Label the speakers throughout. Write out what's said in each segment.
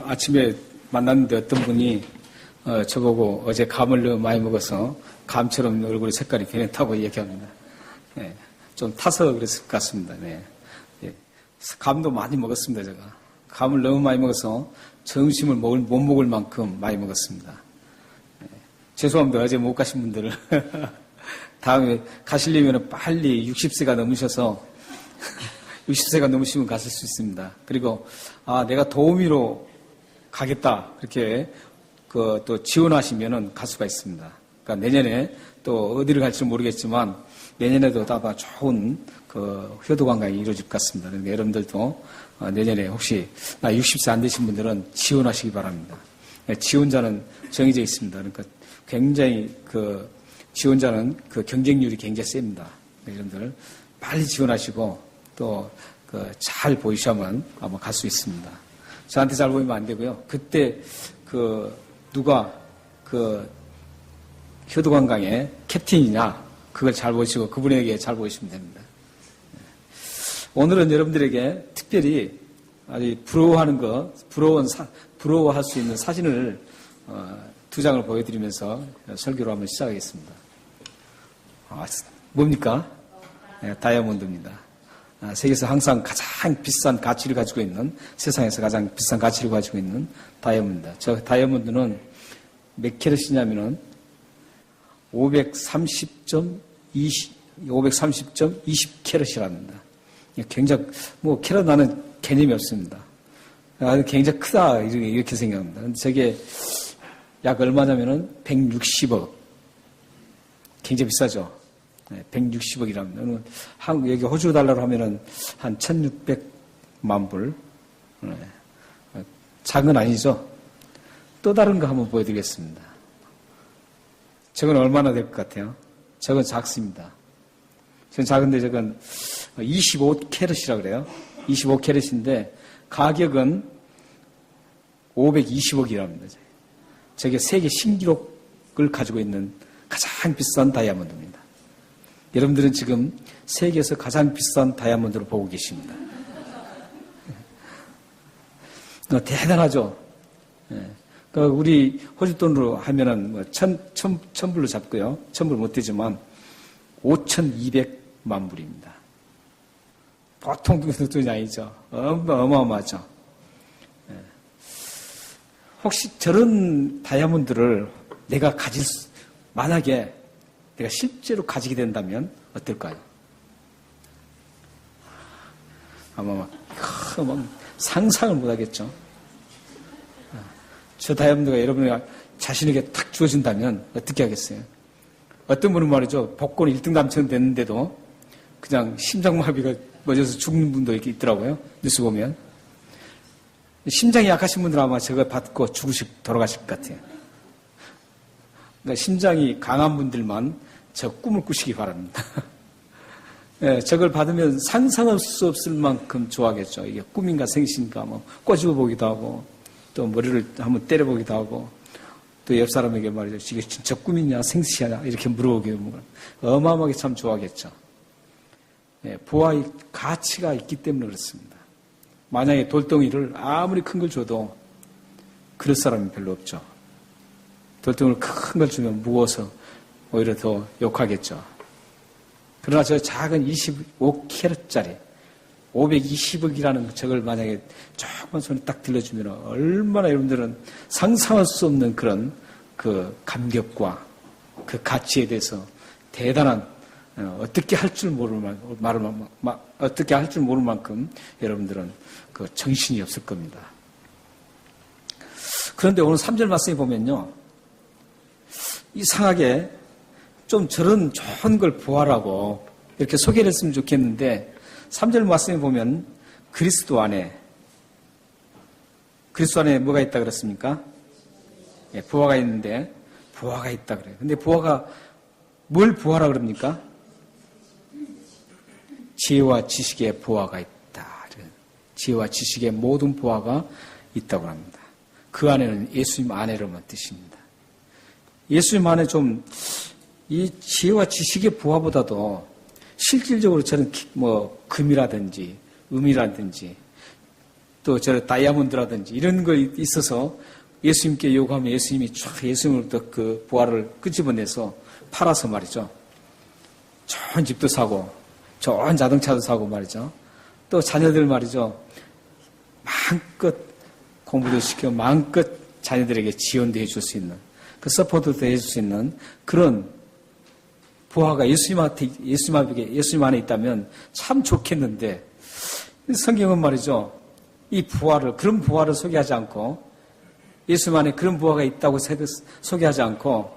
Speaker 1: 아침에 만났는데 어떤 분이 저보고 어제 감을 너무 많이 먹어서 감처럼 얼굴 색깔이 변했다고 얘기합니다. 네, 좀 타서 그랬을 것 같습니다. 네. 예, 감도 많이 먹었습니다. 제가 감을 너무 많이 먹어서 점심을 못 먹을 만큼 많이 먹었습니다. 네, 죄송합니다. 어제 못 가신 분들을 다음에 가시려면 빨리 60세가 넘으셔서 60세가 넘으시면 가실 수 있습니다. 그리고 내가 도우미로 가겠다 그렇게 또 지원하시면은 갈 수가 있습니다. 그러니까 내년에 또 어디를 갈지 모르겠지만 내년에도 아마 좋은 효도 관광이 이루어질 것 같습니다. 그러니까 여러분들도 내년에 혹시 60세 안 되신 분들은 지원하시기 바랍니다. 지원자는 정해져 있습니다. 그러니까 굉장히 지원자는 경쟁률이 굉장히 셉니다. 여러분들 빨리 지원하시고 또 잘 보이셔야만 아마 갈 수 있습니다. 저한테 잘 보이면 안 되고요. 그때 누가 효도관광의 캡틴이냐 그걸 잘 보시고 그분에게 잘 보이시면 됩니다. 오늘은 여러분들에게 특별히 아주 부러워할 수 있는 사진을 2장을 보여드리면서 설교를 한번 시작하겠습니다. 뭡니까? 네, 다이아몬드입니다. 세계에서 항상 가장 비싼 가치를 가지고 있는, 세상에서 가장 비싼 가치를 가지고 있는 다이아몬드입니다. 저 다이아몬드는 몇 캐럿이냐면은 530.20 캐럿이랍니다. 굉장히, 캐럿 나는 개념이 없습니다. 굉장히 크다, 이렇게 생각합니다. 근데 저게 약 얼마냐면은 160억. 굉장히 비싸죠. 160억이랍니다. 여기 호주 달러로 하면은 한 1600만 불. 작은 건 아니죠. 또 다른 거 한번 보여드리겠습니다. 저건 얼마나 될 것 같아요? 저건 작습니다. 저건 작은데 저건 25캐럿이라고 그래요. 25캐럿인데 가격은 520억이랍니다. 저게 세계 신기록을 가지고 있는 가장 비싼 다이아몬드입니다. 여러분들은 지금 세계에서 가장 비싼 다이아몬드를 보고 계십니다. 대단하죠? 우리 호주 돈으로 하면은 1000불로 잡고요. 1000불 못 되지만 5200만 불입니다. 보통 돈이 아니죠. 어마어마하죠. 혹시 저런 다이아몬드를 만약에 내가 실제로 가지게 된다면 어떨까요? 아마 상상을 못 하겠죠. 저 다이아몬드가 여러분이 자신에게 탁 주어진다면 어떻게 하겠어요? 어떤 분은 말이죠. 복권 1등 당첨됐는데도 그냥 심장마비가 맞아서 죽는 분도 이렇게 있더라고요. 뉴스 보면. 심장이 약하신 분들은 아마 저거 받고 돌아가실 것 같아요. 그러니까 심장이 강한 분들만 저 꿈을 꾸시기 바랍니다. 네, 저걸 받으면 상상할 수 없을 만큼 좋아하겠죠. 이게 꿈인가 생신가 꼬집어 보기도 하고 또 머리를 한번 때려보기도 하고 또 옆 사람에게 말이죠. 이게 진짜 꿈이냐 생시냐 이렇게 물어보기도 하고 어마어마하게 참 좋아하겠죠. 네, 부와의 가치가 있기 때문에 그렇습니다. 만약에 돌덩이를 아무리 큰 걸 줘도 그럴 사람이 별로 없죠. 돌덩이를 큰 걸 주면 무거워서 오히려 더 욕하겠죠. 그러나 저 작은 25캐럿짜리 520억이라는 저걸 만약에 조금만 손에 딱 들려주면 얼마나 여러분들은 상상할 수 없는 그런 감격과 그 가치에 대해서 대단한 어떻게 할 줄 모를 만큼 여러분들은 정신이 없을 겁니다. 그런데 오늘 3절 말씀에 보면요. 이상하게 좀 저런 좋은 걸 보아라고 이렇게 소개를 했으면 좋겠는데 3절 말씀에 보면 그리스도 안에 뭐가 있다 그랬습니까? 예, 부하가 있는데 부하가 있다 그래요. 근데 부하가 뭘 부하라 그럽니까? 지혜와 지식의 부하가 있다. 지혜와 지식의 모든 부하가 있다고 합니다. 그 안에는 예수님 안에로만 뜻입니다. 예수님 안에 이 지혜와 지식의 부하보다도 실질적으로 저는 금이라든지 음이라든지 또 저 다이아몬드라든지 이런 거 있어서 예수님께 요구하면 예수님이 쫙 예수님으로부터 그 보화를 끄집어내서 팔아서 말이죠. 좋은 집도 사고 좋은 자동차도 사고 말이죠. 또 자녀들 말이죠. 마음껏 공부도 시켜 마음껏 자녀들에게 지원도 해줄 수 있는 그 서포트도 해줄 수 있는 그런 보화가 예수님 안에 있다면 참 좋겠는데 성경은 말이죠. 이 부활을 그런 부활을 소개하지 않고 예수님 안에 그런 부활가 있다고 소개하지 않고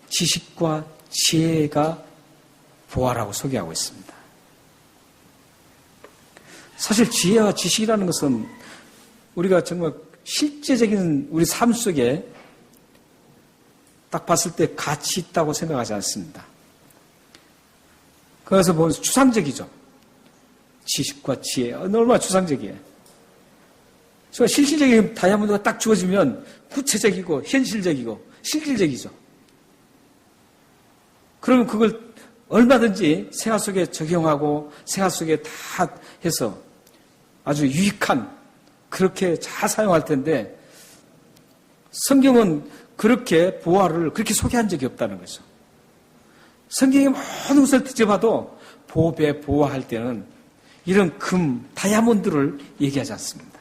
Speaker 1: 지식과 지혜가 부활하고 소개하고 있습니다. 사실 지혜와 지식이라는 것은 우리가 정말 실제적인 우리 삶 속에 딱 봤을 때 가치 있다고 생각하지 않습니다. 그래서 보면 추상적이죠. 지식과 지혜 얼마나 추상적이에요. 실질적인 다이아몬드가 딱 주어지면 구체적이고 현실적이고 실질적이죠. 그러면 그걸 얼마든지 생활 속에 적용하고 생활 속에 다 해서 아주 유익한 그렇게 잘 사용할 텐데 성경은 그렇게 보화를 그렇게 소개한 적이 없다는 거죠. 성경의 모든 것을 뒤져봐도 보배, 보화할 때는 이런 금, 다이아몬드를 얘기하지 않습니다.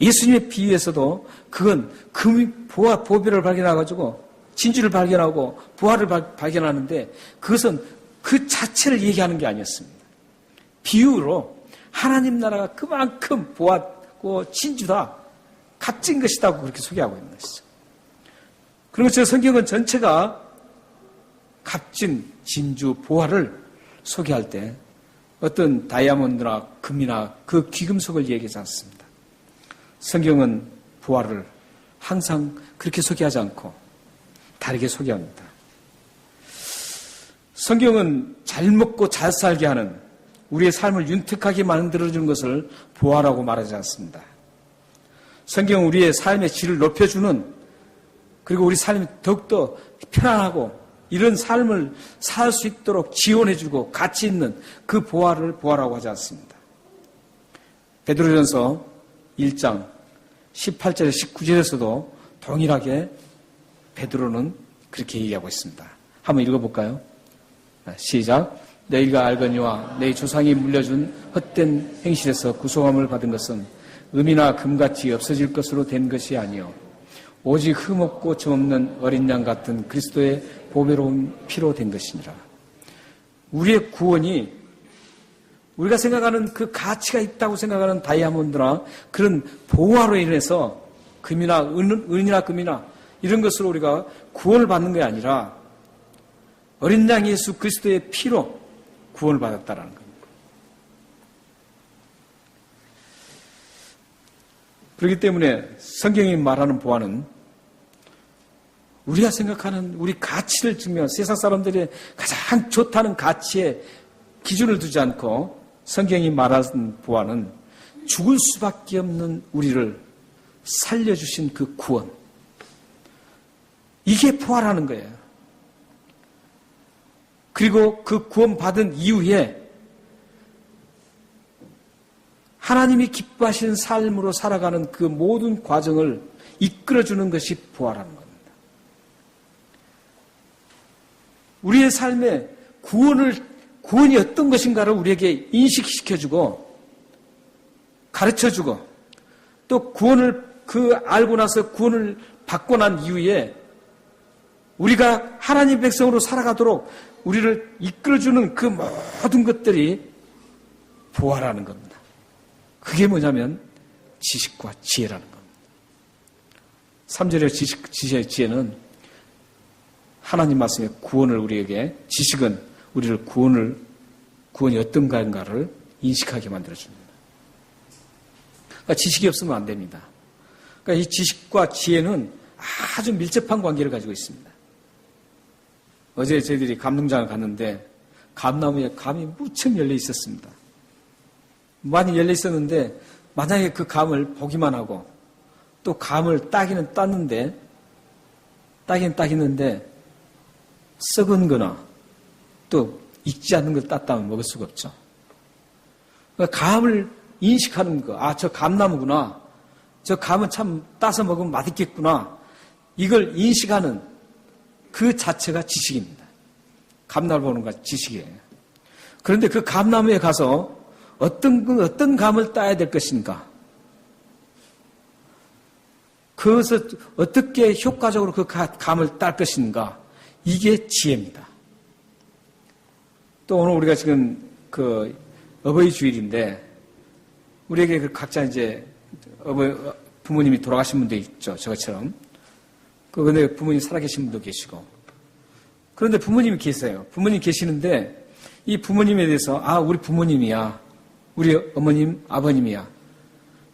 Speaker 1: 예수님의 비유에서도 그건 금, 보화, 보배를 발견해가지고 진주를 발견하고 부활을 발견하는데 그것은 그 자체를 얘기하는 게 아니었습니다. 비유로 하나님 나라가 그만큼 보았고 진주다, 값진 것이다고 그렇게 소개하고 있는 것이죠. 그리고 저 성경은 전체가 값진 진주, 보화를 소개할 때 어떤 다이아몬드나 금이나 그 귀금속을 얘기하지 않습니다. 성경은 보화를 항상 그렇게 소개하지 않고 다르게 소개합니다. 성경은 잘 먹고 잘 살게 하는 우리의 삶을 윤택하게 만들어주는 것을 보화라고 말하지 않습니다. 성경은 우리의 삶의 질을 높여주는 그리고 우리 삶이 더욱더 편안하고 이런 삶을 살 수 있도록 지원해주고 가치 있는 그 보화를 보화라고 하지 않습니다. 베드로전서 1장 18절에 19절에서도 동일하게 베드로는 그렇게 얘기하고 있습니다. 한번 읽어볼까요? 시작. 너희가 알거니와 너희 조상이 물려준 헛된 행실에서 구속함을 받은 것은 금이나 금같이 없어질 것으로 된 것이 아니요 오직 흠없고 점없는 어린 양 같은 그리스도의 보배로운 피로 된 것이니라. 우리의 구원이 우리가 생각하는 그 가치가 있다고 생각하는 다이아몬드나 그런 보화로 인해서 금이나 은이나 금이나 이런 것으로 우리가 구원을 받는 게 아니라 어린 양 예수 그리스도의 피로 구원을 받았다는 겁니다. 그렇기 때문에 성경이 말하는 보화는 우리가 생각하는 우리 가치를 증명하는 세상 사람들의 가장 좋다는 가치에 기준을 두지 않고 성경이 말하는 보화는 죽을 수밖에 없는 우리를 살려주신 그 구원. 이게 보화라는 거예요. 그리고 그 구원받은 이후에 하나님이 기뻐하시는 삶으로 살아가는 그 모든 과정을 이끌어주는 것이 보화라는 겁니다. 우리의 삶에 구원이 어떤 것인가를 우리에게 인식시켜주고 가르쳐주고 또 구원을 알고 나서 구원을 받고 난 이후에 우리가 하나님 백성으로 살아가도록 우리를 이끌어주는 그 모든 것들이 보화라는 겁니다. 그게 뭐냐면 지식과 지혜라는 겁니다. 3절의 지혜는 하나님 말씀의 구원을 우리에게 지식은 우리를 구원이 어떤가를 인식하게 만들어줍니다. 그러니까 지식이 없으면 안 됩니다. 그러니까 이 지식과 지혜는 아주 밀접한 관계를 가지고 있습니다. 어제 저희들이 감농장을 갔는데 감나무에 감이 무척 열려 있었습니다. 많이 열려 있었는데 만약에 그 감을 보기만 하고 또 감을 따기는 땄는데 썩은 거나 또 익지 않는 걸 땄다면 먹을 수가 없죠. 그러니까 감을 인식하는 거. 아, 저 감나무구나. 저 감은 참 따서 먹으면 맛있겠구나. 이걸 인식하는 그 자체가 지식입니다. 감나무 보는 거 지식이에요. 그런데 그 감나무에 가서 어떤 감을 따야 될 것인가? 그것을 어떻게 효과적으로 그 감을 딸 것인가? 이게 지혜입니다. 또 오늘 우리가 지금 그 어버이 주일인데 우리에게 그 각자 이제 부모님이 돌아가신 분도 있죠. 저처럼. 근데 부모님 살아계신 분도 계시고. 그런데 부모님이 계세요. 부모님 계시는데 이 부모님에 대해서 아, 우리 부모님이야. 우리 어머님, 아버님이야.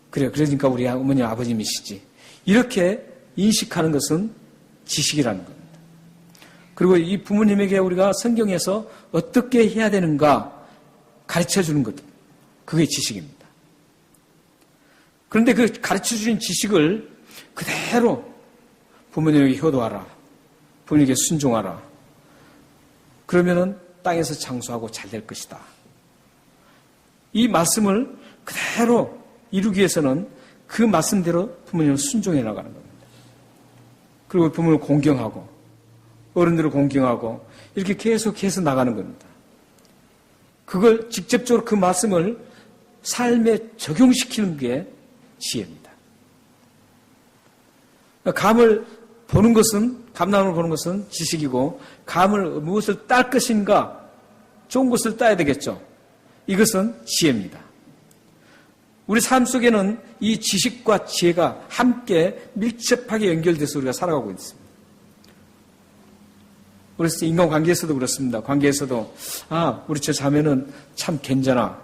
Speaker 1: 그래, 그러니까 우리 어머님, 아버님이시지. 이렇게 인식하는 것은 지식이라는 겁니다. 그리고 이 부모님에게 우리가 성경에서 어떻게 해야 되는가 가르쳐 주는 것. 그게 지식입니다. 그런데 그 가르쳐 주신 지식을 그대로 부모님에게 효도하라. 부모님에게 순종하라. 그러면은 땅에서 장수하고 잘 될 것이다. 이 말씀을 그대로 이루기 위해서는 그 말씀대로 부모님을 순종해 나가는 겁니다. 그리고 부모를 공경하고 어른들을 공경하고 이렇게 계속해서 나가는 겁니다. 그걸 직접적으로 그 말씀을 삶에 적용시키는 게 지혜입니다. 감을 보는 것은, 감나무를 보는 것은 지식이고, 감을 무엇을 딸 것인가, 좋은 것을 따야 되겠죠. 이것은 지혜입니다. 우리 삶 속에는 이 지식과 지혜가 함께 밀접하게 연결돼서 우리가 살아가고 있습니다. 그래서 인간관계에서도 그렇습니다. 관계에서도 우리 저 자매는 참 괜찮아.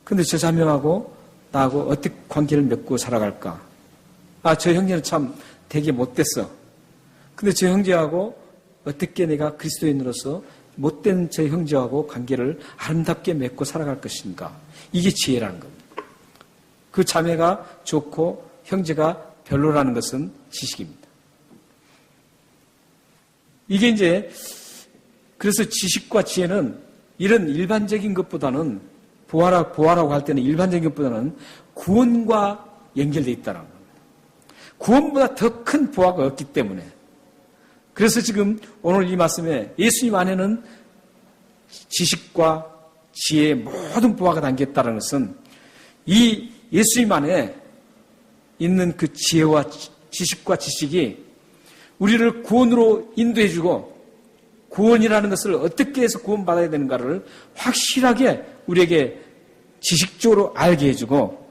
Speaker 1: 근데 저 자매하고 나하고 어떻게 관계를 맺고 살아갈까? 저 형제는 참 되게 못됐어. 근데 저 형제하고 어떻게 내가 그리스도인으로서 못된 저 형제하고 관계를 아름답게 맺고 살아갈 것인가? 이게 지혜라는 겁니다. 그 자매가 좋고 형제가 별로라는 것은 지식입니다. 이게 이제 그래서 지식과 지혜는 이런 일반적인 것보다는 보아라고 할 때는 일반적인 것보다는 구원과 연결되어 있다는 겁니다. 구원보다 더 큰 보아가 없기 때문에 그래서 지금 오늘 이 말씀에 예수님 안에는 지식과 지혜의 모든 보아가 담겼다는 것은 이 예수님 안에 있는 그 지혜와 지식과 지식이 우리를 구원으로 인도해주고 구원이라는 것을 어떻게 해서 구원받아야 되는가를 확실하게 우리에게 지식적으로 알게 해주고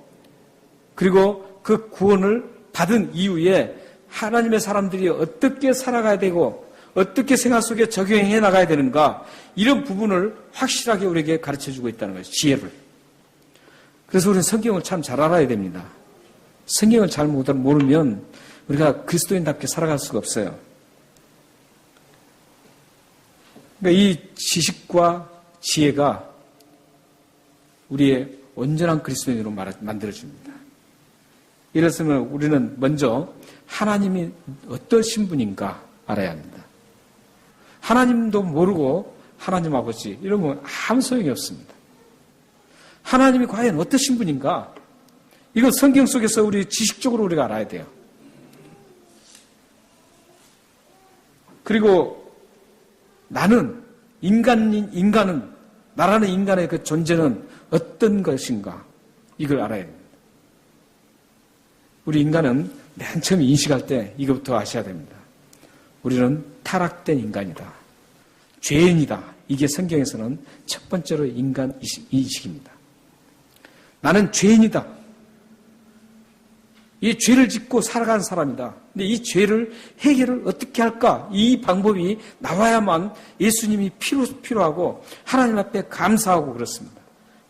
Speaker 1: 그리고 그 구원을 받은 이후에 하나님의 사람들이 어떻게 살아가야 되고 어떻게 생활 속에 적용해 나가야 되는가 이런 부분을 확실하게 우리에게 가르쳐주고 있다는 것이죠. 지혜를. 그래서 우리는 성경을 참 잘 알아야 됩니다. 성경을 잘 모르면 우리가 그리스도인답게 살아갈 수가 없어요. 그러니까 이 지식과 지혜가 우리의 온전한 그리스도인으로 만들어줍니다. 이래서 우리는 먼저 하나님이 어떠신 분인가 알아야 합니다. 하나님도 모르고 하나님 아버지 이러면 아무 소용이 없습니다. 하나님이 과연 어떠신 분인가? 이거 성경 속에서 우리 지식적으로 우리가 알아야 돼요. 그리고 나라는 인간의 그 존재는 어떤 것인가? 이걸 알아야 됩니다. 우리 인간은 맨 처음 인식할 때 이것부터 아셔야 됩니다. 우리는 타락된 인간이다. 죄인이다. 이게 성경에서는 첫 번째로 인간 인식입니다. 나는 죄인이다. 이 죄를 짓고 살아가는 사람이다. 근데 이 죄를 해결을 어떻게 할까? 이 방법이 나와야만 예수님이 필요하고 하나님 앞에 감사하고 그렇습니다.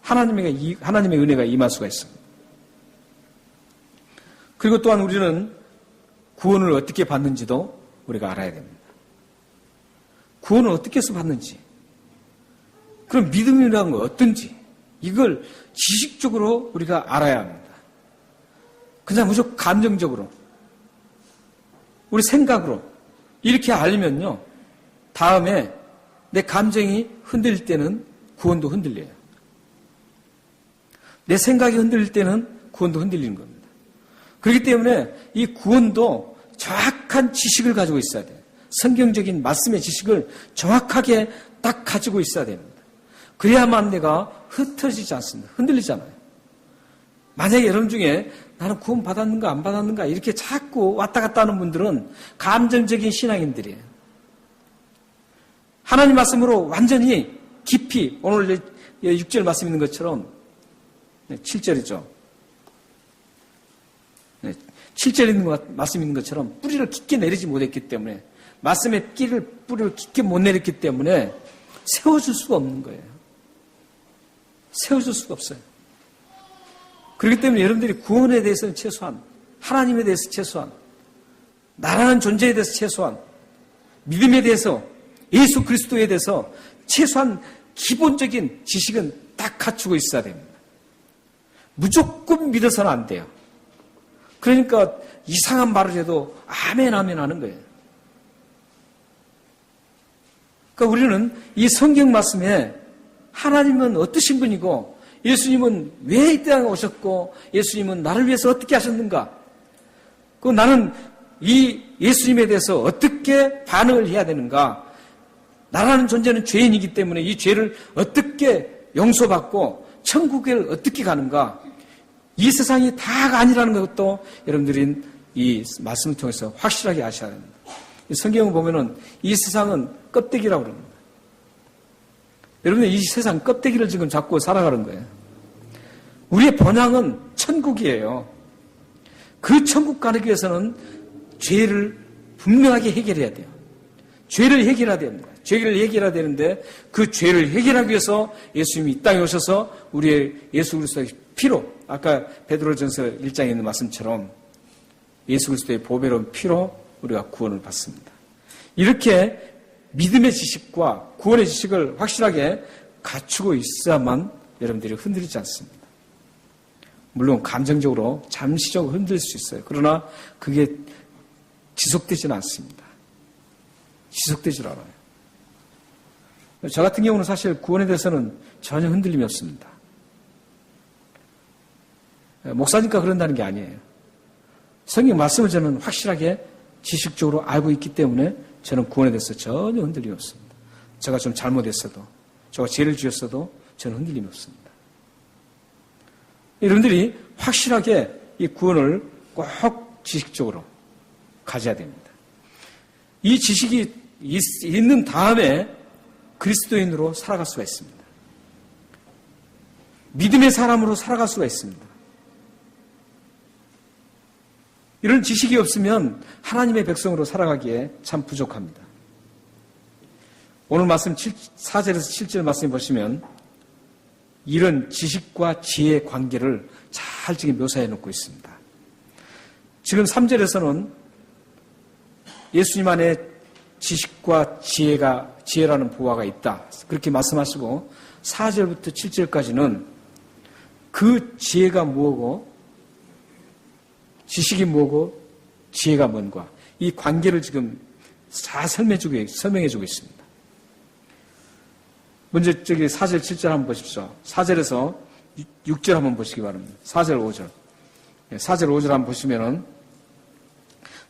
Speaker 1: 하나님의 은혜가 임할 수가 있습니다. 그리고 또한 우리는 구원을 어떻게 받는지도 우리가 알아야 됩니다. 구원을 어떻게 해서 받는지, 그럼 믿음이라는 건 어떤지, 이걸 지식적으로 우리가 알아야 합니다. 그냥 무조건 감정적으로, 우리 생각으로 이렇게 알면요, 다음에 내 감정이 흔들릴 때는 구원도 흔들려요. 내 생각이 흔들릴 때는 구원도 흔들리는 겁니다. 그렇기 때문에 이 구원도 정확한 지식을 가지고 있어야 돼요. 성경적인 말씀의 지식을 정확하게 딱 가지고 있어야 됩니다. 그래야만 내가 흩어지지 않습니다. 흔들리잖아요. 만약에 여러분 중에 나는 구원 받았는가 안 받았는가 이렇게 자꾸 왔다 갔다 하는 분들은 감정적인 신앙인들이에요. 하나님 말씀으로 완전히 깊이 오늘 6절 말씀 있는 것처럼 7절이죠. 7절 있는 말씀 있는 것처럼 뿌리를 깊게 내리지 못했기 때문에 말씀의 뿌리를 깊게 못 내렸기 때문에 세워줄 수가 없는 거예요. 세워줄 수가 없어요. 그렇기 때문에 여러분들이 구원에 대해서는 최소한, 하나님에 대해서 최소한, 나라는 존재에 대해서 최소한, 믿음에 대해서, 예수 그리스도에 대해서 최소한 기본적인 지식은 딱 갖추고 있어야 됩니다. 무조건 믿어서는 안 돼요. 그러니까 이상한 말을 해도 아멘 아멘 하는 거예요. 그러니까 우리는 이 성경 말씀에 하나님은 어떠신 분이고 예수님은 왜 이 땅에 오셨고 예수님은 나를 위해서 어떻게 하셨는가? 그 나는 이 예수님에 대해서 어떻게 반응을 해야 되는가? 나라는 존재는 죄인이기 때문에 이 죄를 어떻게 용서받고 천국을 어떻게 가는가? 이 세상이 다가 아니라는 것도 여러분들이 이 말씀을 통해서 확실하게 아셔야 합니다. 성경을 보면은 이 세상은 껍데기라고 그럽니다. 여러분들 이 세상 껍데기를 지금 잡고 살아가는 거예요. 우리의 본향은 천국이에요. 그 천국 가기 위해서는 죄를 분명하게 해결해야 돼요. 죄를 해결해야 됩니다. 죄를 해결해야 되는데 그 죄를 해결하기 위해서 예수님이 이 땅에 오셔서 우리의 예수 그리스도의 피로 아까 베드로전서 1장에 있는 말씀처럼 예수 그리스도의 보배로운 피로 우리가 구원을 받습니다. 이렇게 믿음의 지식과 구원의 지식을 확실하게 갖추고 있어야만 여러분들이 흔들리지 않습니다. 물론 감정적으로 잠시적으로 흔들릴 수 있어요. 그러나 그게 지속되지는 않습니다. 지속되질 않아요. 저 같은 경우는 사실 구원에 대해서는 전혀 흔들림이 없습니다. 목사니까 그런다는 게 아니에요. 성경 말씀을 저는 확실하게 지식적으로 알고 있기 때문에 저는 구원에 대해서 전혀 흔들림이 없습니다. 제가 좀 잘못했어도, 제가 죄를 지었어도 저는 흔들림이 없습니다. 여러분들이 확실하게 이 구원을 꼭 지식적으로 가져야 됩니다. 이 지식이 있는 다음에 그리스도인으로 살아갈 수가 있습니다. 믿음의 사람으로 살아갈 수가 있습니다. 이런 지식이 없으면 하나님의 백성으로 살아가기에 참 부족합니다. 오늘 말씀 4절에서 7절 말씀 보시면 이런 지식과 지혜의 관계를 잘 지금 묘사해 놓고 있습니다. 지금 3절에서는 예수님 안에 지식과 지혜라는 보화가 있다. 그렇게 말씀하시고 4절부터 7절까지는 그 지혜가 뭐고 지식이 뭐고 지혜가 뭔가 이 관계를 지금 잘 설명해주고 있습니다. 먼저 저기 4절 7절 한번 보십시오. 4절에서 6절 한번 보시기 바랍니다. 4절 5절 4절 5절 한번 보시면은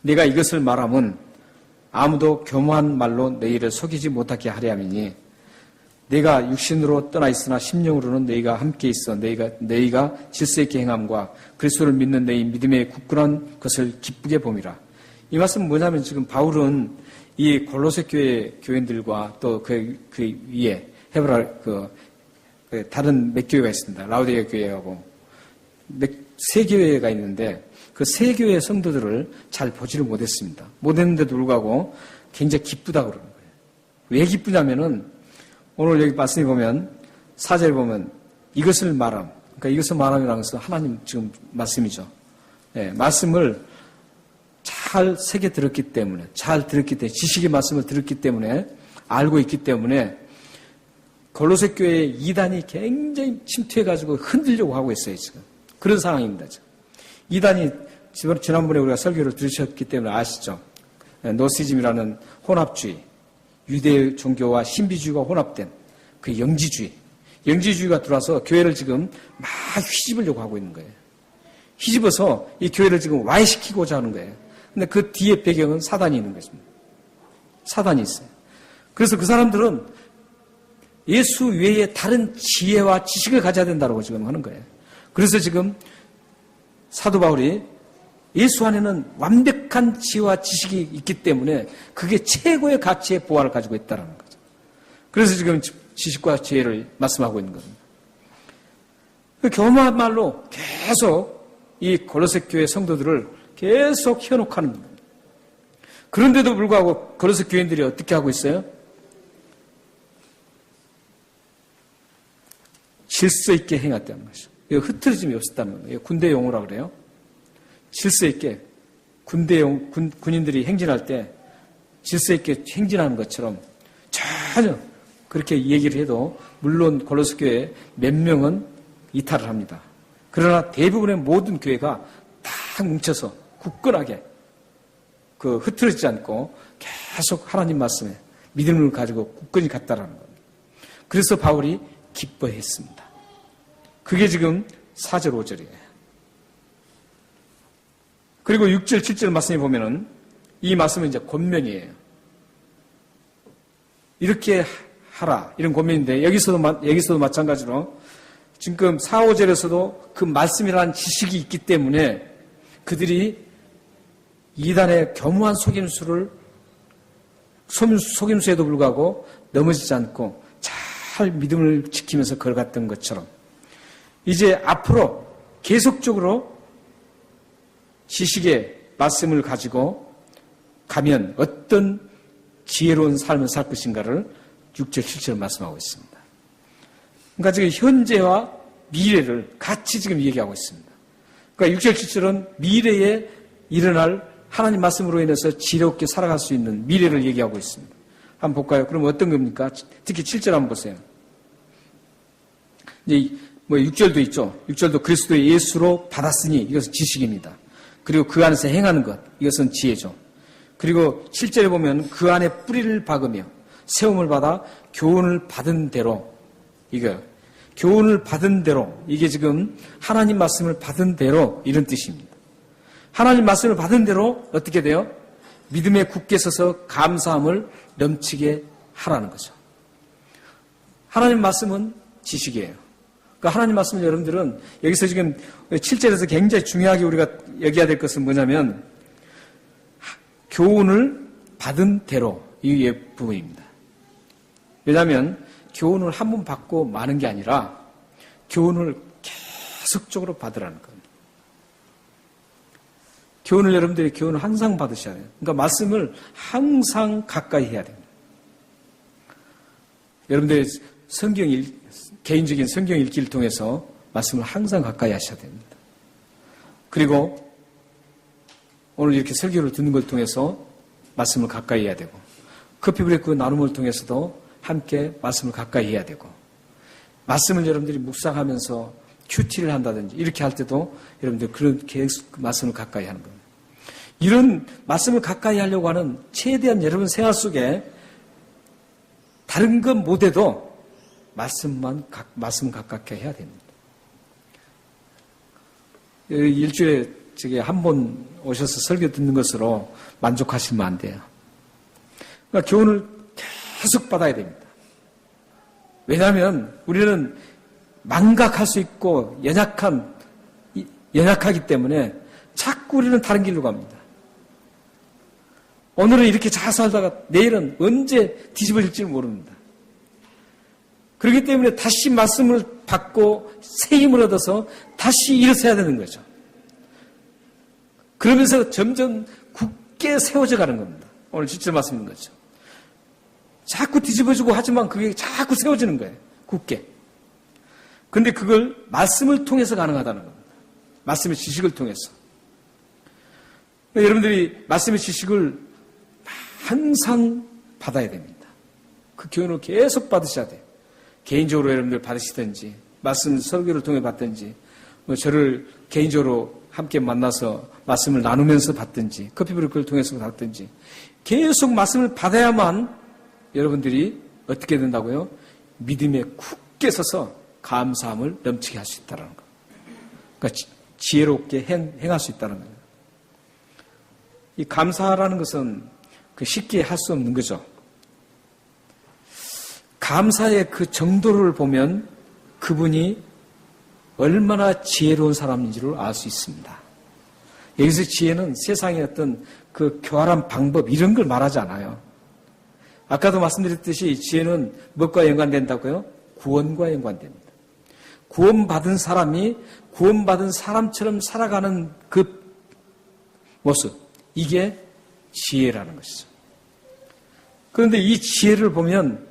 Speaker 1: 내가 이것을 말하면 아무도 교모한 말로 너희를 속이지 못하게 하려 함이니 내가 육신으로 떠나 있으나 심령으로는 너희가 함께 있어 너희가 질서 있게 행함과 그리스도를 믿는 너희 믿음의 굳건한 것을 기쁘게 봄이라. 이 말씀은 뭐냐면 지금 바울은 이 골로새 교인들과 또 그 위에 헤브라 다른 몇 교회가 있습니다. 라우디게 교회하고 세 교회가 있는데 그 세 교회 성도들을 잘 보지를 못했습니다. 못했는데도 불구하고 굉장히 기쁘다고 그러는 거예요. 왜 기쁘냐면은 오늘 여기 말씀에 보면 4절에 보면 이것을 말함. 그러니까 이것을 말함이라는 것은 하나님 지금 말씀이죠. 네, 말씀을 잘 새겨 들었기 때문에 지식의 말씀을 들었기 때문에 알고 있기 때문에 골로새 교회의 이단이 굉장히 침투해가지고 흔들려고 하고 있어요, 지금. 그런 상황입니다, 지금. 이단이 지난번에 우리가 설교를 들으셨기 때문에 아시죠? 노시즘이라는 혼합주의, 유대 종교와 신비주의가 혼합된 그 영지주의, 영지주의가 들어와서 교회를 지금 막 휘집으려고 하고 있는 거예요. 휘집어서 이 교회를 지금 와해시키고자 하는 거예요. 근데 그 뒤에 배경은 사단이 있는 것입니다. 사단이 있어요. 그래서 그 사람들은 예수 외에 다른 지혜와 지식을 가져야 된다고 지금 하는 거예요. 그래서 지금 사도 바울이 예수 안에는 완벽한 지혜와 지식이 있기 때문에 그게 최고의 가치의 보화를 가지고 있다는 거죠. 그래서 지금 지식과 지혜를 말씀하고 있는 겁니다. 교묘한 말로 계속 이 골로새 교회 성도들을 계속 현혹하는 겁니다. 그런데도 불구하고 골로새 교인들이 어떻게 하고 있어요? 질서 있게 행했다는 것이죠. 흐트러짐이 없었다는 거예요. 군대 용어라고 그래요. 질서 있게 군인들이 행진할 때 질서 있게 행진하는 것처럼 전혀 그렇게 얘기를 해도 물론 골로새 교회 몇 명은 이탈을 합니다. 그러나 대부분의 모든 교회가 다 뭉쳐서 굳건하게 흐트러지지 않고 계속 하나님 말씀에 믿음을 가지고 굳건히 갔다라는 겁니다. 그래서 바울이 기뻐했습니다. 그게 지금 4절 5절이에요. 그리고 6절 7절 말씀에 보면은 이 말씀은 이제 권면이에요. 이렇게 하라 이런 권면인데 여기서도 마찬가지로 지금 4, 5절에서도 그 말씀이라는 지식이 있기 때문에 그들이 이단의 교묘한 속임수에도 불구하고 넘어지지 않고 잘 믿음을 지키면서 걸어갔던 것처럼 이제 앞으로 계속적으로 지식의 말씀을 가지고 가면 어떤 지혜로운 삶을 살 것인가를 6절, 7절 말씀하고 있습니다. 그러니까 지금 현재와 미래를 같이 지금 얘기하고 있습니다. 그러니까 6절, 7절은 미래에 일어날 하나님 말씀으로 인해서 지혜롭게 살아갈 수 있는 미래를 얘기하고 있습니다. 한번 볼까요? 그럼 어떤 겁니까? 특히 7절 한번 보세요. 이제 6절도 있죠. 6절도 그리스도의 예수로 받았으니 이것은 지식입니다. 그리고 그 안에서 행하는 것, 이것은 지혜죠. 그리고 7절에 보면 그 안에 뿌리를 박으며 세움을 받아 교훈을 받은 대로 교훈을 받은 대로 이게 지금 하나님 말씀을 받은 대로 이런 뜻입니다. 하나님 말씀을 받은 대로 어떻게 돼요? 믿음에 굳게 서서 감사함을 넘치게 하라는 거죠. 하나님 말씀은 지식이에요. 그러니까 하나님 말씀을 여러분들은 여기서 지금 7절에서 굉장히 중요하게 우리가 여겨야 될 것은 뭐냐면 교훈을 받은 대로 이 부분입니다. 왜냐하면 교훈을 한 번 받고 마는 게 아니라 교훈을 계속적으로 받으라는 겁니다. 여러분들이 교훈을 항상 받으셔야 돼요. 그러니까 말씀을 항상 가까이 해야 됩니다. 여러분들이 개인적인 성경 읽기를 통해서 말씀을 항상 가까이 하셔야 됩니다. 그리고 오늘 이렇게 설교를 듣는 걸 통해서 말씀을 가까이 해야 되고 커피 브레이크 나눔을 통해서도 함께 말씀을 가까이 해야 되고 말씀을 여러분들이 묵상하면서 큐티를 한다든지 이렇게 할 때도 여러분들 그렇게 말씀을 가까이 하는 겁니다. 이런 말씀을 가까이 하려고 하는 최대한 여러분 생활 속에 다른 것 못해도 말씀 가깝게 해야 됩니다. 일주일에 한 번 오셔서 설교 듣는 것으로 만족하시면 안 돼요. 그러니까 교훈을 계속 받아야 됩니다. 왜냐하면 우리는 망각할 수 있고 연약하기 때문에 자꾸 우리는 다른 길로 갑니다. 오늘은 이렇게 잘 살다가 내일은 언제 뒤집어질지 모릅니다. 그렇기 때문에 다시 말씀을 받고 새 힘을 얻어서 다시 일어서야 되는 거죠. 그러면서 점점 굳게 세워져 가는 겁니다. 오늘 직접 말씀인 거죠. 자꾸 뒤집어지고 하지만 그게 자꾸 세워지는 거예요. 굳게. 그런데 그걸 말씀을 통해서 가능하다는 겁니다. 말씀의 지식을 통해서. 여러분들이 말씀의 지식을 항상 받아야 됩니다. 그 교훈을 계속 받으셔야 돼요. 개인적으로 여러분들 받으시든지 말씀 설교를 통해 받든지 저를 개인적으로 함께 만나서 말씀을 나누면서 받든지 커피 브레이크를 통해서 받든지 계속 말씀을 받아야만 여러분들이 어떻게 된다고요? 믿음에 굳게 굳게 서서 감사함을 넘치게 할 수 있다는 것. 그러니까 지혜롭게 행할 수 있다는 거예요. 이 감사라는 것은 쉽게 할 수 없는 거죠. 감사의 그 정도를 보면 그분이 얼마나 지혜로운 사람인지를 알 수 있습니다. 여기서 지혜는 세상의 어떤 그 교활한 방법 이런 걸 말하지 않아요. 아까도 말씀드렸듯이 지혜는 무엇과 연관된다고요? 구원과 연관됩니다. 구원받은 사람이 구원받은 사람처럼 살아가는 그 모습, 이게 지혜라는 것이죠. 그런데 이 지혜를 보면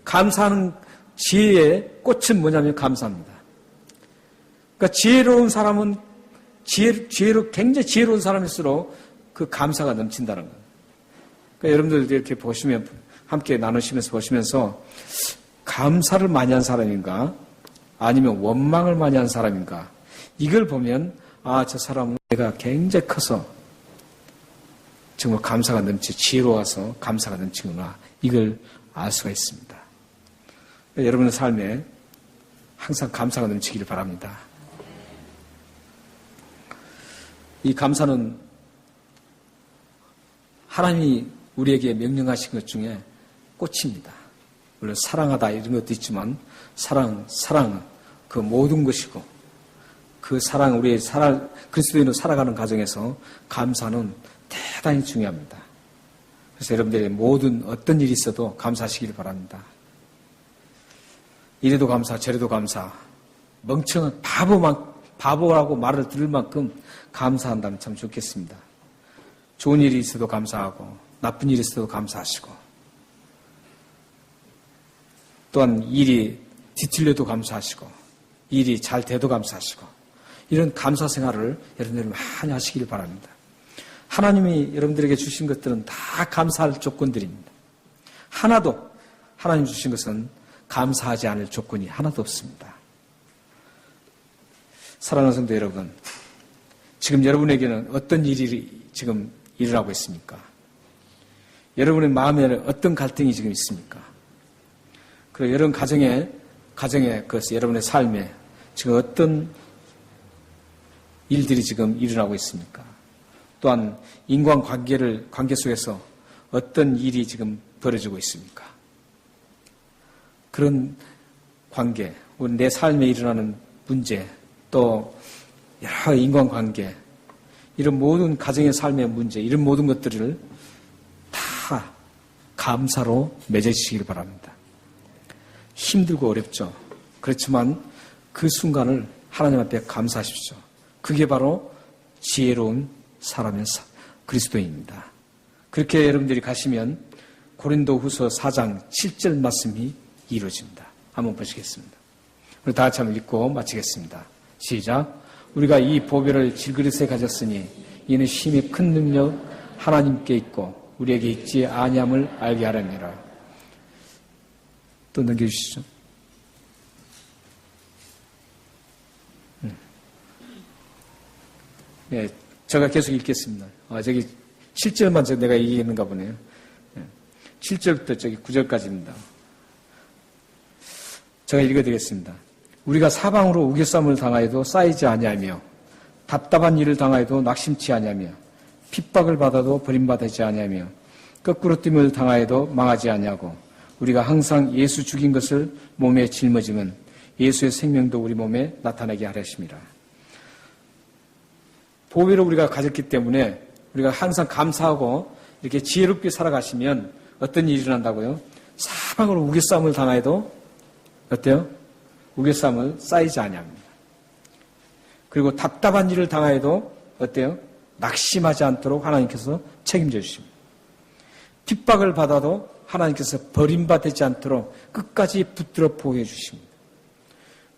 Speaker 1: 감사하는 지혜의 꽃은 뭐냐면 감사합니다. 그러니까 지혜로운 사람은 굉장히 지혜로운 사람일수록 그 감사가 넘친다는 거예요. 그러니까 여러분들 이렇게 보시면 함께 나누시면서 보시면서 감사를 많이 한 사람인가 아니면 원망을 많이 한 사람인가 이걸 보면 저 사람은 내가 굉장히 커서 정말 감사가 지혜로워서 감사가 넘치구나 이걸 알 수가 있습니다. 여러분의 삶에 항상 감사가 넘치기를 바랍니다. 이 감사는 하나님이 우리에게 명령하신 것 중에 꽃입니다. 물론 사랑하다 이런 것도 있지만 사랑 그 모든 것이고 그 사랑 우리의 그리스도인으로 살아가는 과정에서 감사는 대단히 중요합니다. 그래서 여러분들의 모든 어떤 일이 있어도 감사하시길 바랍니다. 이래도 감사 저래도 감사 멍청한 바보라고 말을 들을 만큼 감사한다면 참 좋겠습니다. 좋은 일이 있어도 감사하고 나쁜 일이 있어도 감사하시고 또한 일이 뒤틀려도 감사하시고 일이 잘 돼도 감사하시고 이런 감사 생활을 여러분들이 많이 하시길 바랍니다. 하나님이 여러분들에게 주신 것들은 다 감사할 조건들입니다. 하나도 하나님 주신 것은 감사하지 않을 조건이 하나도 없습니다. 사랑하는 성도 여러분, 지금 여러분에게는 어떤 일이 지금 일어나고 있습니까? 여러분의 마음에 어떤 갈등이 지금 있습니까? 그리고 여러분 가정에 그것이 여러분의 삶에 지금 어떤 일들이 지금 일어나고 있습니까? 또한 관계 속에서 어떤 일이 지금 벌어지고 있습니까? 그런 관계, 내 삶에 일어나는 문제, 또 여러 인간관계, 이런 모든 가정의 삶의 문제, 이런 모든 것들을 다 감사로 맺어주시길 바랍니다. 힘들고 어렵죠. 그렇지만 그 순간을 하나님 앞에 감사하십시오. 그게 바로 지혜로운 사람의 그리스도인입니다. 그렇게 여러분들이 가시면 고린도후서 4장 7절 말씀이 이루어집니다. 한번 보시겠습니다. 우리 다 같이 한번 읽고 마치겠습니다. 시작. 우리가 이 보배를 질그릇에 가졌으니 이는 힘이 큰 능력 하나님께 있고 우리에게 있지 아니함을 알게 하려니라. 또 넘겨주시죠. 네, 제가 계속 읽겠습니다. 저기 7절만 내가 얘기했는가 보네요. 7절부터 저기 9절까지입니다. 제가 읽어드리겠습니다. 우리가 사방으로 우겨쌈을 당하여도 쌓이지 아니하며 답답한 일을 당하여도 낙심치 아니하며 핍박을 받아도 버림받지 아니하며 거꾸로 뜸을 당하여도 망하지 아니하고 우리가 항상 예수 죽인 것을 몸에 짊어지면 예수의 생명도 우리 몸에 나타나게 하려십니다. 보배를 우리가 가졌기 때문에 우리가 항상 감사하고 이렇게 지혜롭게 살아가시면 어떤 일이 일어난다고요? 사방으로 우겨쌈을 당하여도 어때요? 우겨쌈을 쌓이지 아니합니다. 그리고 답답한 일을 당하여도 어때요? 낙심하지 않도록 하나님께서 책임져 주십니다. 핍박을 받아도 하나님께서 버림받지 않도록 끝까지 붙들어 보호해 주십니다.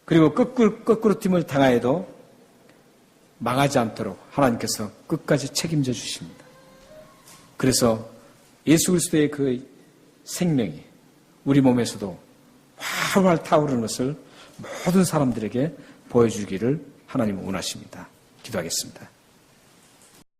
Speaker 1: 그리고 거꾸로 팀을 당하여도 망하지 않도록 하나님께서 끝까지 책임져 주십니다. 그래서 예수 그리스도의 그 생명이 우리 몸에서도 활활 타오르는 것을 모든 사람들에게 보여주기를 하나님은 원하십니다. 기도하겠습니다.